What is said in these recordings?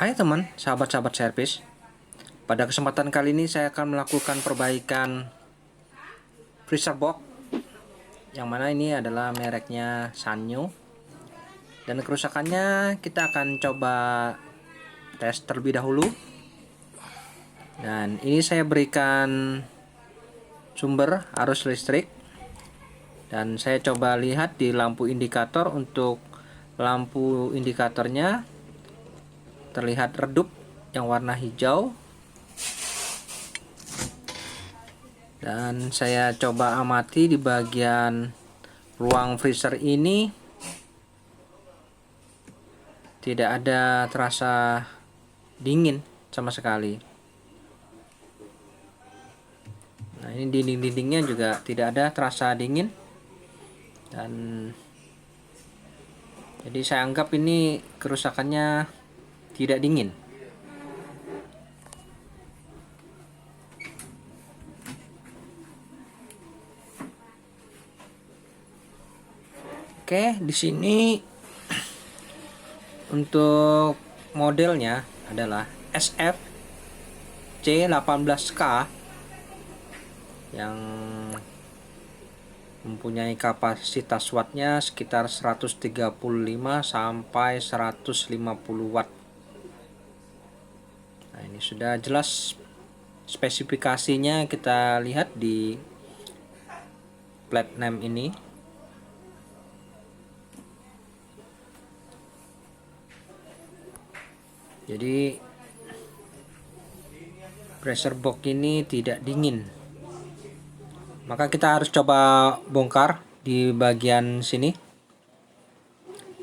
Hai teman, sahabat-sahabat servis. Pada kesempatan kali ini saya akan melakukan perbaikan freezer box, yang mana ini adalah mereknya Sanyo. Dan kerusakannya kita akan coba tes terlebih dahulu. Dan ini saya berikan sumber arus listrik. Dan saya coba lihat di lampu indikator. Untuk lampu indikatornya terlihat redup yang warna hijau. Dan saya coba amati di bagian ruang freezer ini, tidak ada terasa dingin sama sekali. Nah, ini dinding-dindingnya juga tidak ada terasa dingin. Dan jadi saya anggap ini kerusakannya tidak dingin. Oke, di sini untuk modelnya adalah SF C18K yang mempunyai kapasitas wattnya sekitar 135 sampai 150 watt. Nah, ini sudah jelas spesifikasinya, kita lihat di plat name ini. Jadi pressure box ini tidak dingin. Maka kita harus coba bongkar di bagian sini.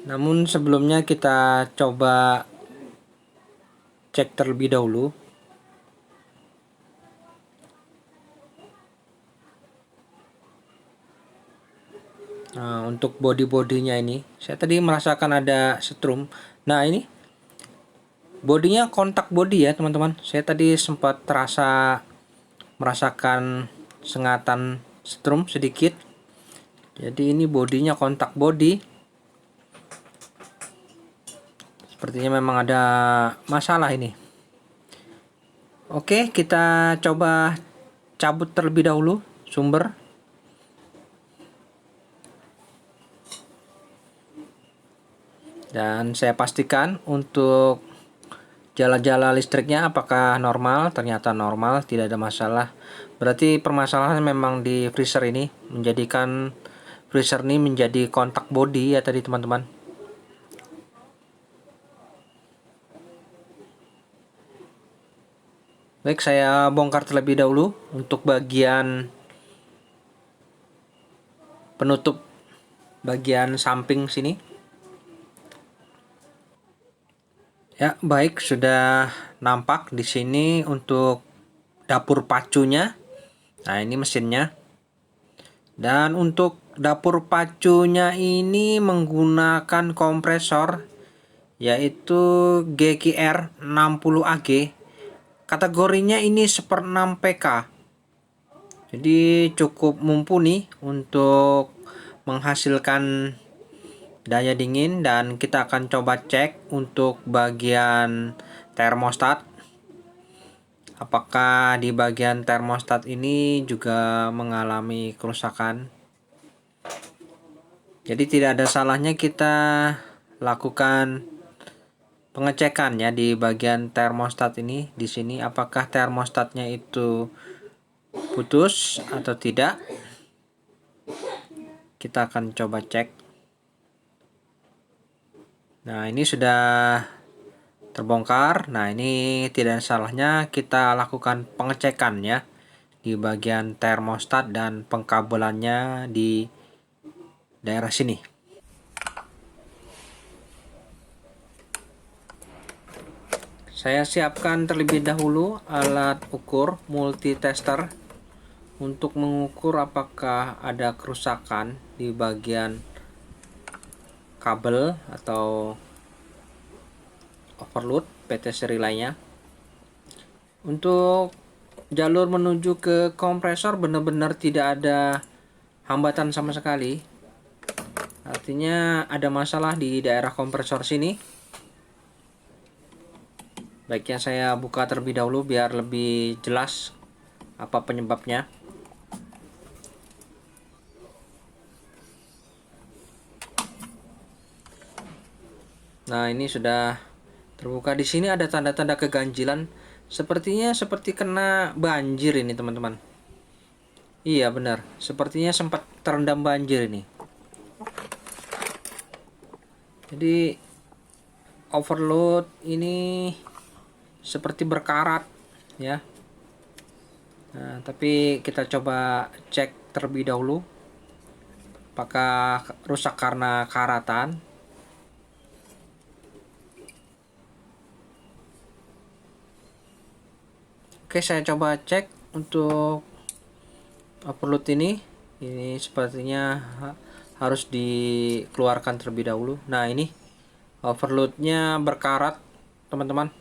Namun sebelumnya kita coba cek terlebih dahulu. Nah, untuk body-bodinya ini, saya tadi merasakan ada setrum. Nah, ini bodinya kontak body ya teman-teman. Saya tadi sempat merasakan sengatan setrum sedikit. Jadi ini bodinya kontak body. Sepertinya memang ada masalah ini. Oke, kita coba cabut terlebih dahulu sumber. Dan saya pastikan untuk jala-jala listriknya apakah normal. Ternyata normal, tidak ada masalah. Berarti permasalahan memang di freezer ini, menjadikan freezer ini menjadi kontak body ya tadi teman-teman. Baik, saya bongkar terlebih dahulu untuk bagian penutup bagian samping sini. Ya, baik, sudah nampak di sini untuk dapur pacunya. Nah, ini mesinnya. Dan untuk dapur pacunya ini menggunakan kompresor yaitu GKR 60AG. Kategorinya ini 1/6 PK. Jadi cukup mumpuni untuk menghasilkan daya dingin. Dan kita akan coba cek untuk bagian termostat, apakah di bagian termostat ini juga mengalami kerusakan. Jadi tidak ada salahnya kita lakukan pengecekan ya di bagian termostat ini. Di sini apakah termostatnya itu putus atau tidak. Kita akan coba cek. Nah, ini sudah terbongkar. Nah, ini tidak salahnya kita lakukan pengecekan ya di bagian termostat dan pengkabelannya di daerah sini. Saya siapkan terlebih dahulu alat ukur multitester untuk mengukur apakah ada kerusakan di bagian kabel atau overload PTC relaynya. Untuk jalur menuju ke kompresor benar-benar tidak ada hambatan sama sekali. Artinya ada masalah di daerah kompresor sini. Baiknya saya buka terlebih dahulu biar lebih jelas apa penyebabnya. Nah, ini sudah terbuka. Di sini ada tanda-tanda keganjilan. Sepertinya seperti kena banjir ini, teman-teman. Iya, benar. Sepertinya sempat terendam banjir ini. Jadi overload ini seperti berkarat ya. Nah, tapi kita coba cek terlebih dahulu apakah rusak karena karatan. Oke, saya coba cek untuk overload ini sepertinya harus dikeluarkan terlebih dahulu. Nah, ini overloadnya berkarat, teman-teman.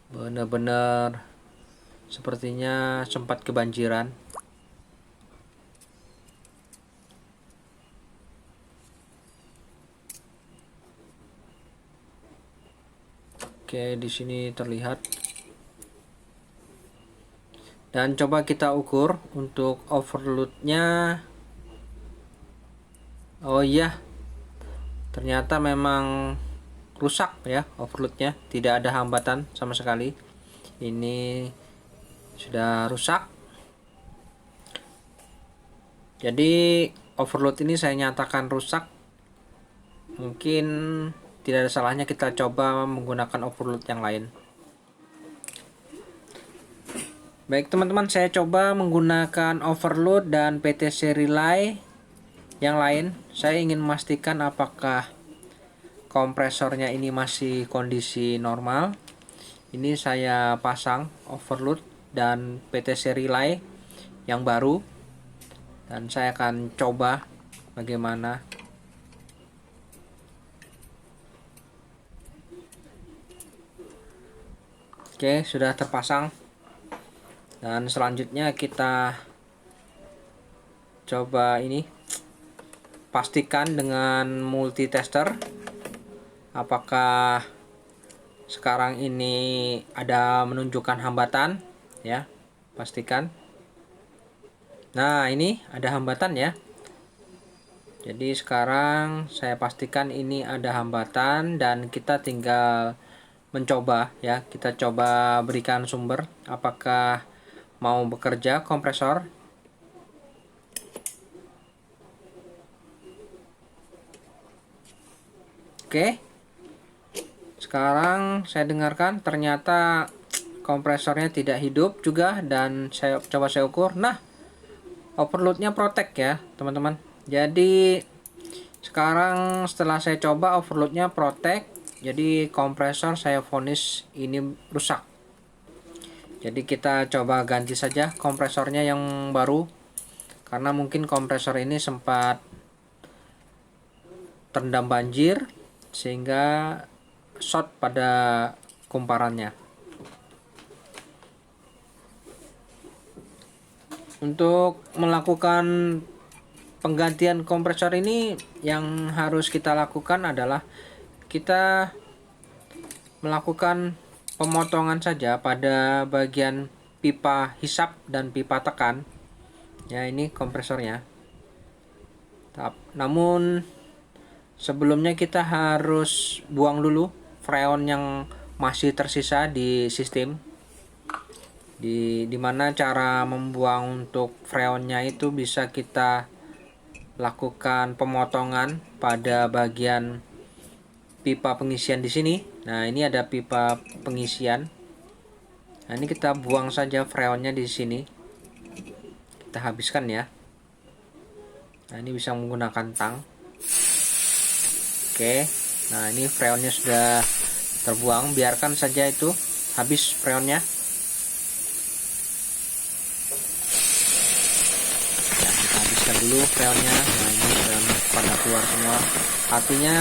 Benar-benar sepertinya sempat kebanjiran. Oke, di sini terlihat. Dan coba kita ukur untuk overloadnya. Oh iya, ternyata memang rusak ya overloadnya, tidak ada hambatan sama sekali. Ini sudah rusak. Jadi overload ini saya nyatakan rusak. Mungkin tidak ada salahnya kita coba menggunakan overload yang lain. Baik teman-teman, saya coba menggunakan overload dan PTC relay yang lain. Saya ingin memastikan apakah kompresornya ini masih kondisi normal. Ini saya pasang overload dan PTC relay yang baru, dan saya akan coba bagaimana. Oke, sudah terpasang. Dan selanjutnya kita coba ini, pastikan dengan multitester apakah sekarang ini ada menunjukkan hambatan ya. Pastikan. Nah, ini ada hambatan ya. Jadi sekarang saya pastikan ini ada hambatan dan kita tinggal mencoba ya. Kita coba berikan sumber apakah mau bekerja kompresor. Oke. Sekarang saya dengarkan ternyata kompresornya tidak hidup juga, dan saya coba saya ukur. Nah, overloadnya protect ya, teman-teman. Jadi sekarang setelah saya coba overloadnya protect, jadi kompresor saya vonis ini rusak. Jadi kita coba ganti saja kompresornya yang baru, karena mungkin kompresor ini sempat terendam banjir sehingga short pada kumparannya. Untuk melakukan penggantian kompresor ini yang harus kita lakukan adalah kita melakukan pemotongan saja pada bagian pipa hisap dan pipa tekan. Ya, ini kompresornya. Namun sebelumnya kita harus buang dulu freon yang masih tersisa di sistem. Dimana cara membuang untuk freonnya itu bisa kita lakukan pemotongan pada bagian pipa pengisian di sini. Nah, ini ada pipa pengisian. Nah, ini kita buang saja freonnya di sini. Kita habiskan ya. Nah, ini bisa menggunakan tang. Oke. Nah, ini freonnya sudah terbuang. Biarkan saja itu habis freonnya. Nah, kita habiskan dulu freonnya. Nah, ini freon pada keluar semua. Artinya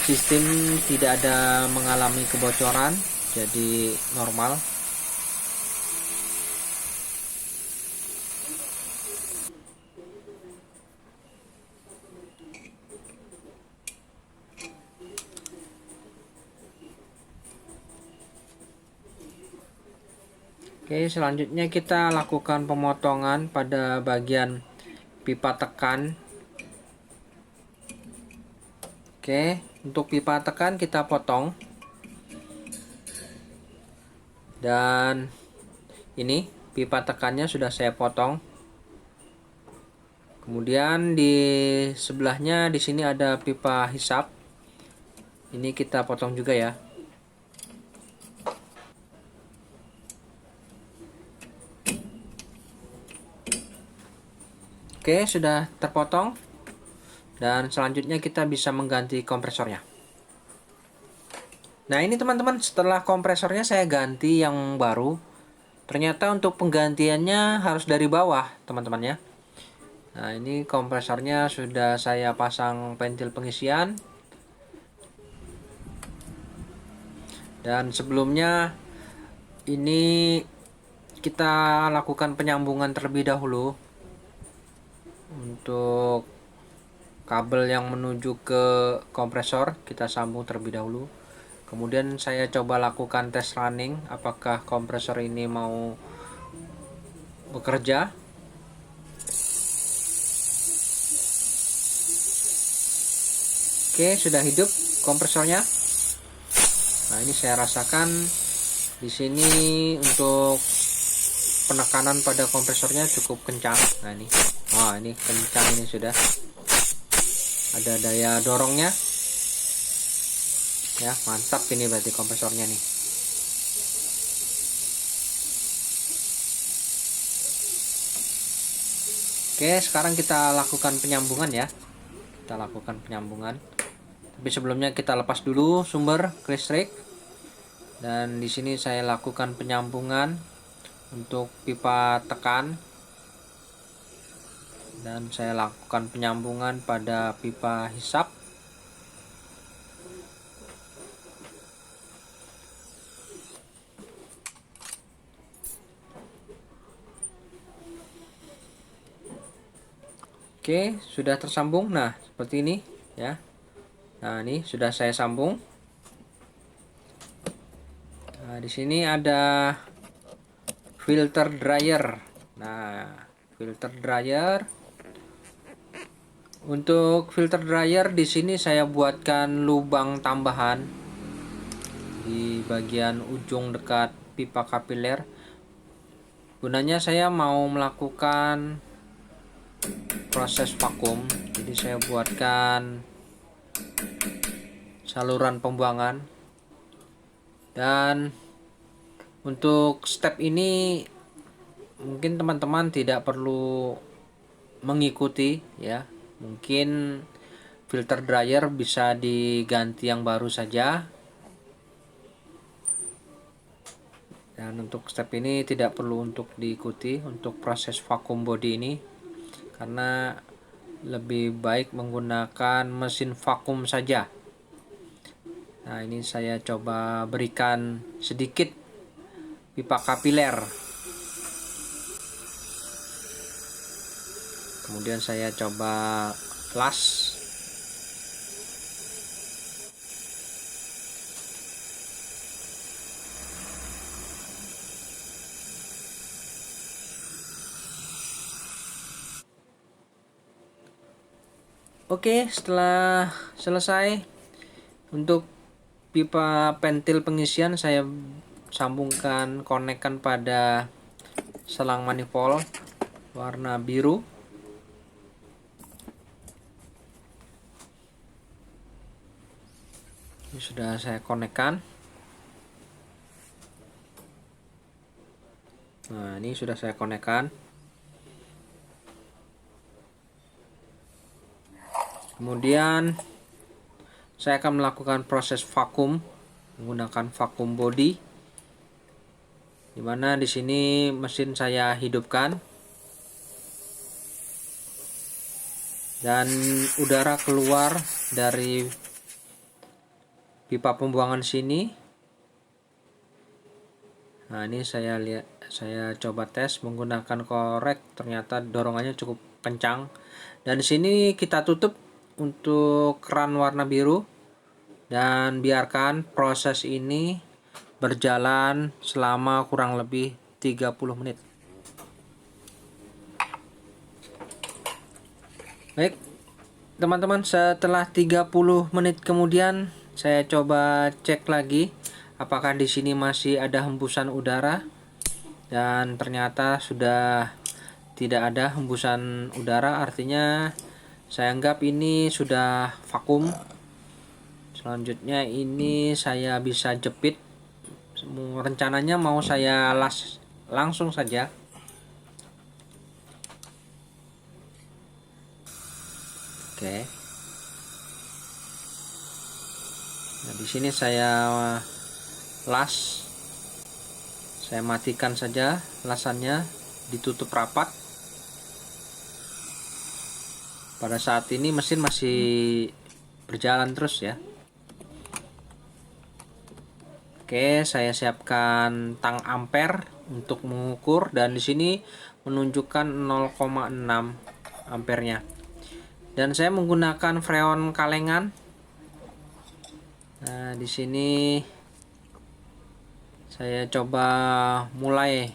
sistem tidak ada mengalami kebocoran, jadi normal. Oke, selanjutnya kita lakukan pemotongan pada bagian pipa tekan. Oke, untuk pipa tekan kita potong. Dan ini pipa tekannya sudah saya potong. Kemudian di sebelahnya di sini ada pipa hisap. Ini kita potong juga ya. Oke, sudah terpotong. Dan selanjutnya kita bisa mengganti kompresornya. Nah, ini teman-teman, setelah kompresornya saya ganti yang baru. Ternyata untuk penggantiannya harus dari bawah, teman-teman ya. Nah, ini kompresornya sudah saya pasang pentil pengisian. Dan sebelumnya ini kita lakukan penyambungan terlebih dahulu untuk kabel yang menuju ke kompresor. Kita sambung terlebih dahulu. Kemudian saya coba lakukan tes running apakah kompresor ini mau bekerja. Oke, sudah hidup kompresornya. Nah, ini saya rasakan di sini untuk penekanan pada kompresornya cukup kencang. Nah, ini kencang, ini sudah ada daya dorongnya. Ya, mantap ini berarti kompresornya nih. Oke, sekarang kita lakukan penyambungan ya. Kita lakukan penyambungan. Tapi sebelumnya kita lepas dulu sumber listrik. Dan di sini saya lakukan penyambungan untuk pipa tekan. Dan saya lakukan penyambungan pada pipa hisap. Oke, sudah tersambung. Nah, seperti ini ya. Nah, ini sudah saya sambung. Nah, di sini ada filter dryer. Nah, filter dryer. Untuk filter dryer di sini saya buatkan lubang tambahan di bagian ujung dekat pipa kapiler. Gunanya saya mau melakukan proses vakum. Jadi saya buatkan saluran pembuangan. Dan untuk step ini mungkin teman-teman tidak perlu mengikuti ya. Mungkin filter dryer bisa diganti yang baru saja. Dan untuk step ini tidak perlu untuk diikuti untuk proses vakum body ini, karena lebih baik menggunakan mesin vakum saja. Nah, ini saya coba berikan sedikit pipa kapiler. Kemudian saya coba flush. Oke, setelah selesai untuk pipa pentil pengisian saya sambungkan konekkan pada selang manifold warna biru. Ini sudah saya konekkan. Nah, ini sudah saya konekkan. Kemudian saya akan melakukan proses vakum menggunakan vakum body, dimana di sini mesin saya hidupkan dan udara keluar dari pipa pembuangan sini. Nah, ini saya coba tes menggunakan korek, ternyata dorongannya cukup kencang. Dan di sini kita tutup untuk keran warna biru dan biarkan proses ini berjalan selama kurang lebih 30 menit. Baik, teman-teman, setelah 30 menit kemudian saya coba cek lagi apakah di sini masih ada hembusan udara, dan ternyata sudah tidak ada hembusan udara, artinya saya anggap ini sudah vakum. Selanjutnya ini saya bisa jepit. Rencananya mau saya las langsung saja. Oke. Nah, di sini saya las. Saya matikan saja lasannya, ditutup rapat. Pada saat ini mesin masih berjalan terus ya. Oke, saya siapkan tang ampere untuk mengukur, dan di sini menunjukkan 0,6 ampernya. Dan saya menggunakan freon kalengan. Nah, di sini saya coba mulai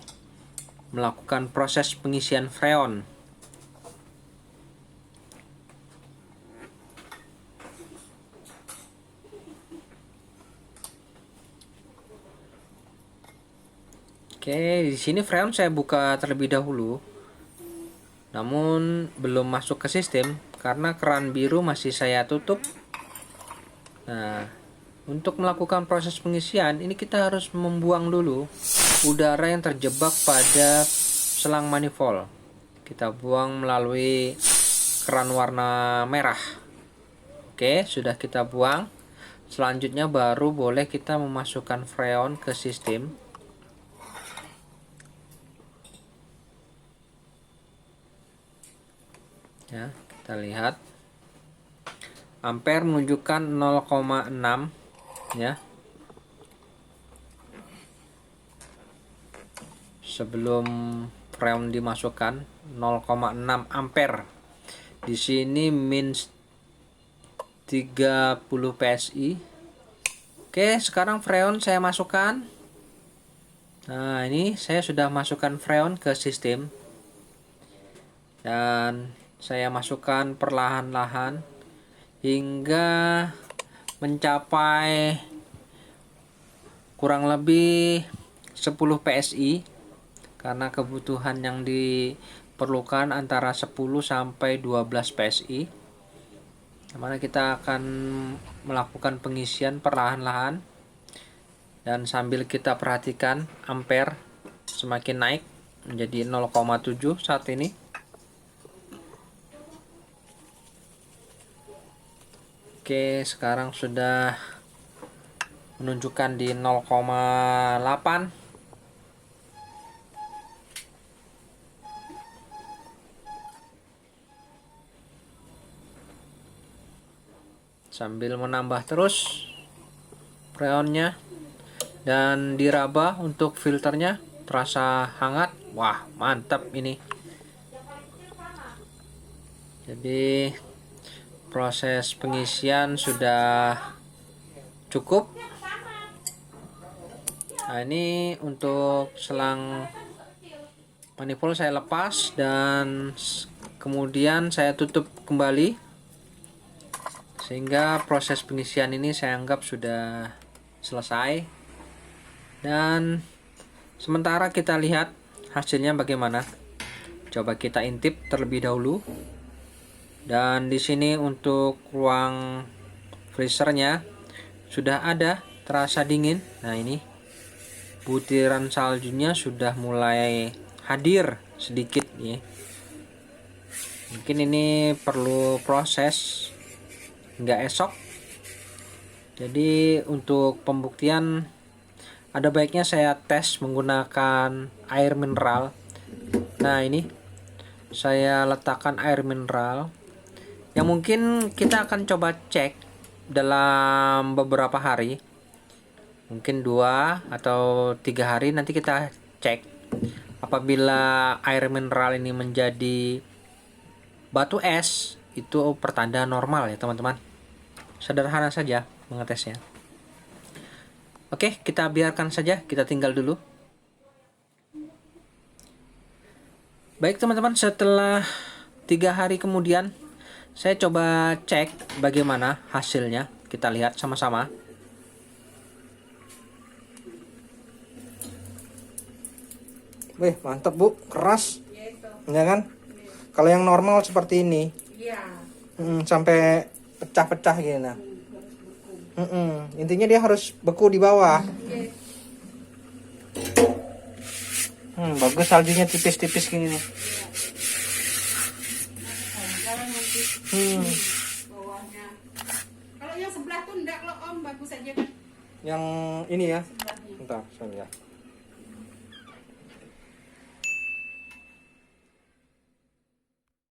melakukan proses pengisian freon. Oke, di sini freon saya buka terlebih dahulu. Namun belum masuk ke sistem karena keran biru masih saya tutup. Nah, untuk melakukan proses pengisian ini kita harus membuang dulu udara yang terjebak pada selang manifold. Kita buang melalui keran warna merah. Oke, sudah kita buang. Selanjutnya baru boleh kita memasukkan freon ke sistem. Ya, kita lihat ampere menunjukkan 0,6 ya. Sebelum freon dimasukkan 0,6 ampere. Di sini min 30 PSI. Oke, sekarang freon saya masukkan. Nah, ini saya sudah masukkan freon ke sistem. Dan saya masukkan perlahan-lahan hingga mencapai kurang lebih 10 PSI, karena kebutuhan yang diperlukan antara 10 sampai 12 PSI. Dimana kita akan melakukan pengisian perlahan-lahan, dan sambil kita perhatikan ampere semakin naik menjadi 0,7 saat ini. Oke, sekarang sudah menunjukkan di 0,8. Sambil menambah terus freonnya dan diraba untuk filternya, terasa hangat. Wah, mantap ini. Jadi proses pengisian sudah cukup. Nah, ini untuk selang manifold saya lepas dan kemudian saya tutup kembali, sehingga proses pengisian ini saya anggap sudah selesai. Dan sementara kita lihat hasilnya bagaimana. Coba kita intip terlebih dahulu. Dan di sini untuk ruang freezernya sudah ada, terasa dingin. Nah, ini butiran saljunya sudah mulai hadir sedikit ya. Mungkin ini perlu proses hingga esok. Jadi untuk pembuktian ada baiknya saya tes menggunakan air mineral. Nah, ini saya letakkan air mineral yang mungkin kita akan coba cek dalam beberapa hari, mungkin 2 atau 3 hari. Nanti kita cek apabila air mineral ini menjadi batu es, itu pertanda normal ya teman-teman. Sederhana saja mengetesnya. Oke, kita biarkan saja, kita tinggal dulu. Baik teman-teman, setelah 3 hari kemudian saya coba cek bagaimana hasilnya. Kita lihat sama-sama. Wih, mantap Bu, keras. Ya kan? Kalau yang normal seperti ini. Sampai pecah-pecah gitu nah. Intinya dia harus beku di bawah. Bagus, saljunya tipis-tipis gini nih. Bawahnya. Kalau yang sebelah tuh enggak loh Om, bagus aja kan. Yang ini ya. Sebelahnya. Bentar, saya lihat.